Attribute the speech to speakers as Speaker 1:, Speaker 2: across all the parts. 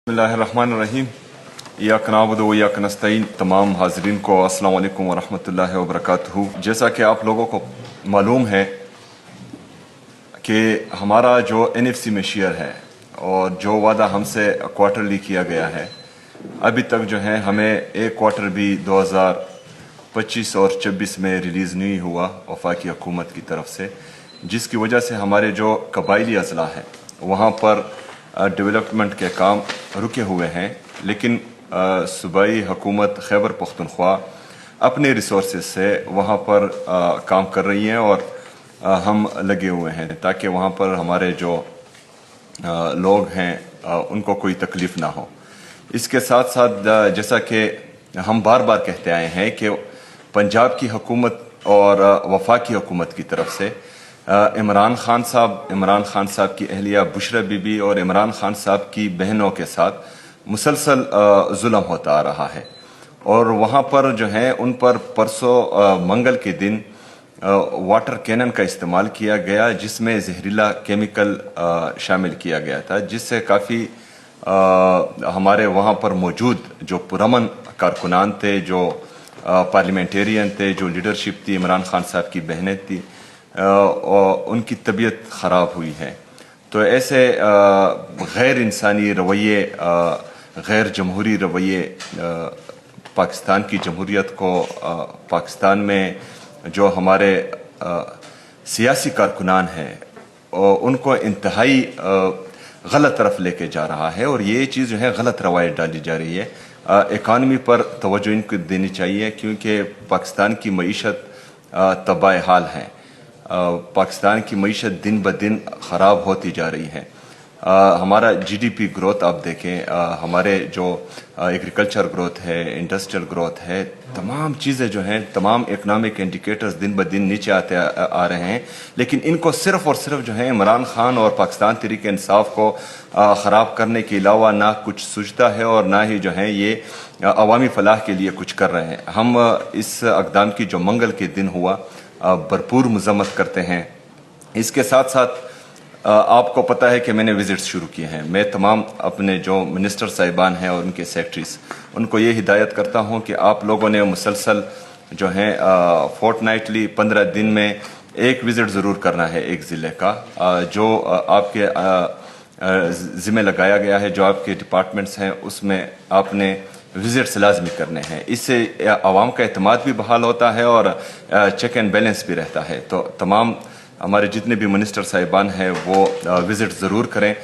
Speaker 1: बिस्मिल्लाहिर्रहमानिर्रहीम। इय्याक नअबुदु व इय्याक नस्तईन। तमाम हाज़रीन को अस्सलाम वालेकुम व रहमतुल्लाहि व बरकातुहू। जैसा कि आप लोगों को मालूम है कि हमारा जो NFC में शेयर है और जो वादा हमसे क्वार्टरली किया गया है, अभी तक जो है हमें एक क्वार्टर भी 2025 और 26 में रिलीज़ नहीं हुआ वफाकी हुकूमत की तरफ से, जिसकी वजह से हमारे जो कबायली अज़ला है वहाँ पर डेवलपमेंट के काम रुके हुए हैं। लेकिन सूबाई हुकूमत खैबर पख्तूनख्वा अपने रिसोर्सेज से वहाँ पर काम कर रही हैं और हम लगे हुए हैं ताकि वहाँ पर हमारे जो लोग हैं उनको कोई तकलीफ़ ना हो। इसके साथ साथ जैसा कि हम बार बार कहते आए हैं कि पंजाब की हुकूमत और वफाकी हुकूमत की तरफ से इमरान खान साहब की अहलिया बुशरा बीबी और इमरान खान साहब की बहनों के साथ मुसलसल जुल्म होता आ रहा है। और वहाँ पर जो है उन पर परसों मंगल के दिन वाटर कैनन का इस्तेमाल किया गया, जिसमें जहरीला केमिकल शामिल किया गया था, जिससे काफ़ी हमारे वहाँ पर मौजूद जो पुरअमन कारकुनान थे, जो पार्लियामेंटेरियन थे, जो लीडरशिप थी, इमरान खान साहब की बहनें थी, उनकी तबीयत ख़राब हुई है। तो ऐसे गैर इंसानी रवैये, गैर जमहूरी रवैये पाकिस्तान की जमहूरियत को, पाकिस्तान में जो हमारे सियासी कारकुनान हैं उनको इंतहाई गलत तरफ लेके जा रहा है। और ये चीज़ जो है गलत रवायत डाली जा रही है। इकानमी पर तवज्जो इनको देनी चाहिए, क्योंकि पाकिस्तान की मईशत तबाह हाल है। पाकिस्तान की मईशत दिन ब दिन ख़राब होती जा रही है। हमारा GDP ग्रोथ आप देखें, हमारे जो एग्रीकल्चर ग्रोथ है, इंडस्ट्रियल ग्रोथ है, तमाम चीज़ें जो हैं, तमाम इकनॉमिक इंडिकेटर्स दिन ब दिन नीचे आते आ रहे हैं। लेकिन इनको सिर्फ़ और सिर्फ जो है इमरान खान और पाकिस्तान तहरीक इंसाफ को ख़राब करने के अलावा ना कुछ सूझता है और ना ही जो है ये अवामी फलाह के लिए कुछ कर रहे हैं। हम इस अक़दाम की जो मंगल के दिन हुआ भरपूर मज़म्मत करते हैं। इसके साथ साथ आपको पता है कि मैंने विज़िट्स शुरू किए हैं। मैं तमाम अपने जो मिनिस्टर साहिबान हैं और उनके सेक्रेटरीज़, उनको ये हिदायत करता हूँ कि आप लोगों ने मुसलसल जो है फोर्टनाइटली 15 दिन में एक विज़िट ज़रूर करना है एक ज़िले का, जो आपके ज़िम्मे लगाया गया है, जो आपके डिपार्टमेंट्स हैं उसमें आपने विज़िट्स लाजमी करने हैं। इससे आवाम का एतमाद भी बहाल होता है और चेक एंड बैलेंस भी रहता है। तो तमाम हमारे जितने भी मिनिस्टर साहिबान हैं वो विज़िट ज़रूर करें।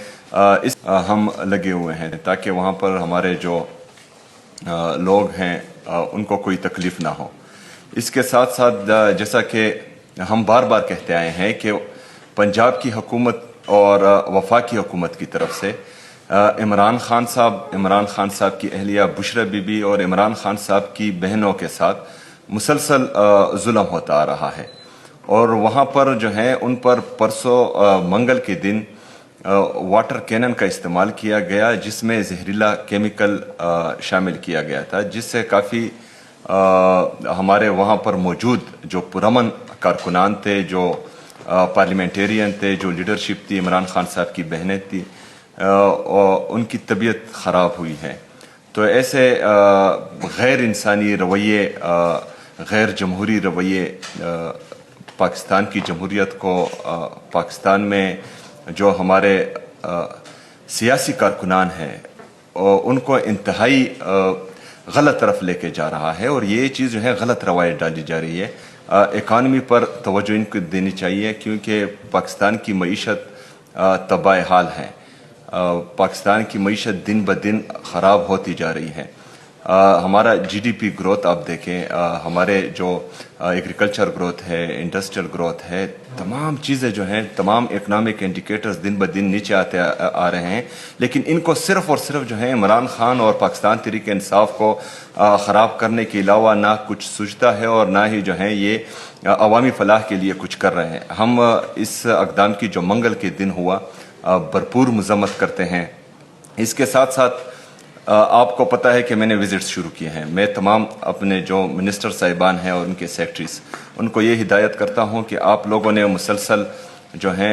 Speaker 1: हम लगे हुए हैं ताकि वहाँ पर हमारे जो लोग हैं उनको कोई तकलीफ़ ना हो। इसके साथ साथ जैसा कि हम बार बार कहते आए हैं कि पंजाब की हुकूमत और वफाकी हुकूमत की तरफ से इमरान खान साहब की अहलिया बुशरा बीबी और इमरान खान साहब की बहनों के साथ मुसलसल जुल्म होता आ रहा है। और वहाँ पर जो है उन पर परसों मंगल के दिन वाटर कैनन का इस्तेमाल किया गया, जिसमें जहरीला केमिकल शामिल किया गया था, जिससे काफ़ी हमारे वहाँ पर मौजूद जो पुरअमन कारकुनान थे, जो पार्लियामेंटेरियन थे, जो लीडरशिप थी, इमरान खान साहब की बहनें थी, उनकी तबीयत ख़राब हुई है। तो ऐसे गैर इंसानी रवैये, गैर जमहूरी रवैये पाकिस्तान की जमहूरियत को, पाकिस्तान में जो हमारे सियासी कारकुनान हैं उनको इंतहाई गलत तरफ लेके जा रहा है। और ये चीज़ जो है गलत रवायत डाली जा रही है। इकानमी पर तवज्जो इनको देनी चाहिए, क्योंकि पाकिस्तान की मईशत तबाह हाल है। पाकिस्तान की मईशत दिन ब दिन ख़राब होती जा रही है। हमारा GDP ग्रोथ आप देखें, हमारे जो एग्रीकल्चर ग्रोथ है, इंडस्ट्रियल ग्रोथ है, तमाम चीज़ें जो हैं, तमाम इकनॉमिक इंडिकेटर्स दिन ब दिन नीचे आते आ रहे हैं। लेकिन इनको सिर्फ़ और सिर्फ जो है इमरान खान और पाकिस्तान तहरीक इंसाफ को ख़राब करने के अलावा ना कुछ सूझता है और ना ही जो है ये अवामी फलाह के लिए कुछ कर रहे हैं। हम इस अक़दाम की जो मंगल के दिन हुआ भरपूर मज़म्मत करते हैं। इसके साथ साथ आपको पता है कि मैंने विज़िट्स शुरू किए हैं। मैं तमाम अपने जो मिनिस्टर साहिबान हैं और उनके सेक्रेटरीज़, उनको ये हिदायत करता हूँ कि आप लोगों ने मुसलसल जो है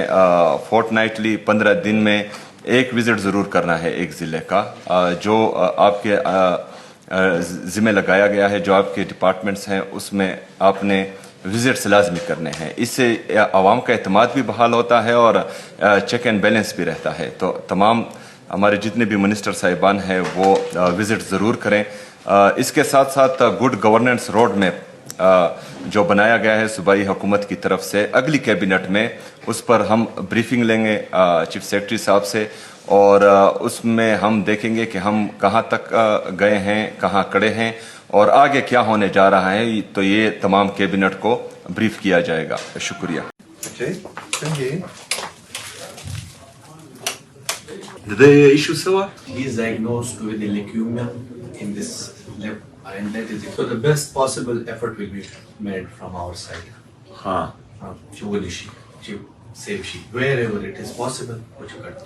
Speaker 1: फोर्टनाइटली 15 दिन में ایک وزٹ ضرور کرنا ہے ایک ضلع کا جو آپ کے ذمہ لگایا گیا ہے, جو آپ کے ڈپارٹمنٹس ہیں اس میں آپ نے وزٹس لازمی کرنے ہیں. اس سے عوام کا اعتماد بھی بحال ہوتا ہے اور چیک اینڈ بیلنس بھی رہتا ہے. تو تمام ہمارے جتنے بھی منسٹر صاحبان ہیں وہ وزٹ ضرور کریں. اس کے ساتھ ساتھ گڈ گورننس روڈ میپ جو بنایا گیا ہے صوبائی حکومت کی طرف سے, اگلی کیبنٹ میں اس پر ہم بریفنگ لیں گے چیف سیکرٹری صاحب سے, اور اس میں ہم دیکھیں گے کہ ہم کہاں تک گئے ہیں, کہاں کڑے ہیں اور آگے کیا ہونے جا رہا ہے. تو یہ تمام کیبنٹ کو بریف کیا جائے گا. شکریہ.
Speaker 2: He is diagnosed with leukemia in this left, and that is it. So the best possible effort will be made from our side. Save she wherever it is possible. What you got?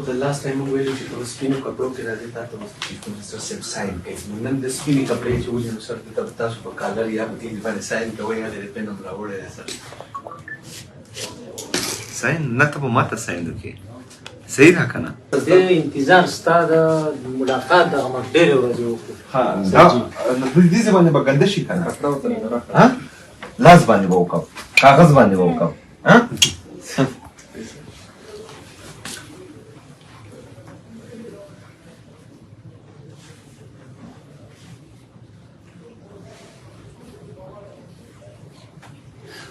Speaker 2: The last time we were to spin up broke it. I thought was Chief Minister said sign. And then the spinning up plate you will sort of the task for color. You have to find a sign going on the pen on the road.
Speaker 3: sign نه ته به ماته sign وکړي. صحیح ده که نه؟
Speaker 4: د انتظار ستا د ملاقات دغه موږ ډېرې ورځې وکړو.
Speaker 3: دا دې ځای باندې به ګنده شي که نه؟ لاس باندې به وکړم, کاغذ باندې به وکړم.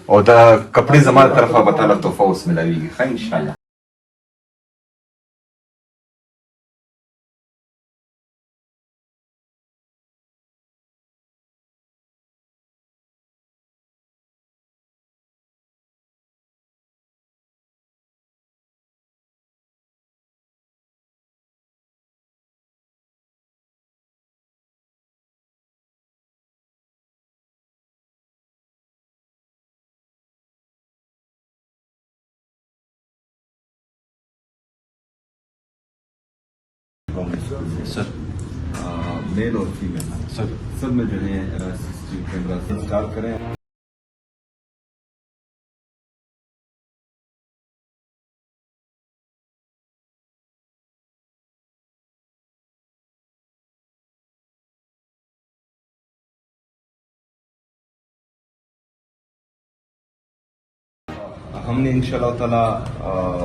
Speaker 1: اور دا کپڑے زمان طرفہ بتانا تحفہ اس میں لگی گی انشاءاللہ. سر میل اور فیمیل سب میں جو ہے CCTV کیمرہ انسٹال کریں. ہم نے انشاءاللہ تعالیٰ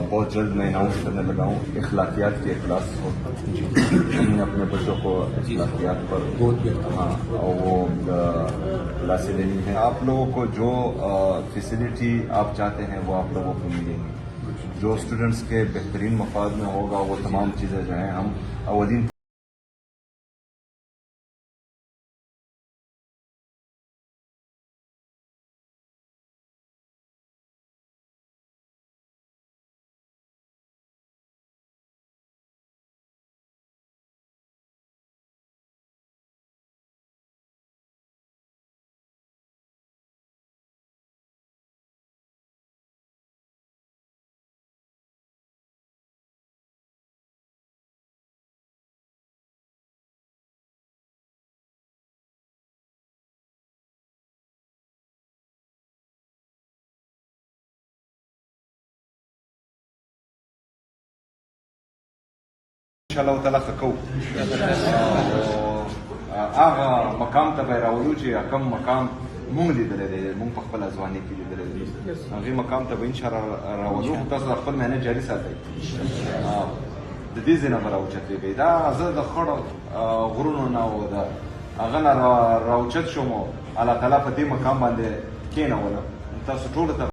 Speaker 1: بہت جلد میں اناؤنس کرنے لگا ہوں اخلاقیات کی کلاس ہو. ہم نے اپنے بچوں کو اخلاقیات پر وہ کلاسیں لینی ہیں. آپ لوگوں کو جو فیسلٹی آپ چاہتے ہیں وہ آپ لوگوں کو ملیں گی. جو اسٹوڈنٹس کے بہترین مفاد میں ہوگا وہ تمام چیزیں جو ہیں ہم اولین انشاءاللہ تعالیٰ خکو هغه مقام ته به راولو چې کوم مقام مونږ لیدلی دی, مونږ په خپله ځواني کې لیدلی دی. هغې مقام ته به انشاءالله راولو. تاسو د خپل محنت جاري ساتئ. د دې ځای نه به راوچتېږئ. دا زه د خړو غرونو نه او د هغه نه راوچت شوم او الله تعالی په دې مقام باندې کېنولم. تاسو ټولو ته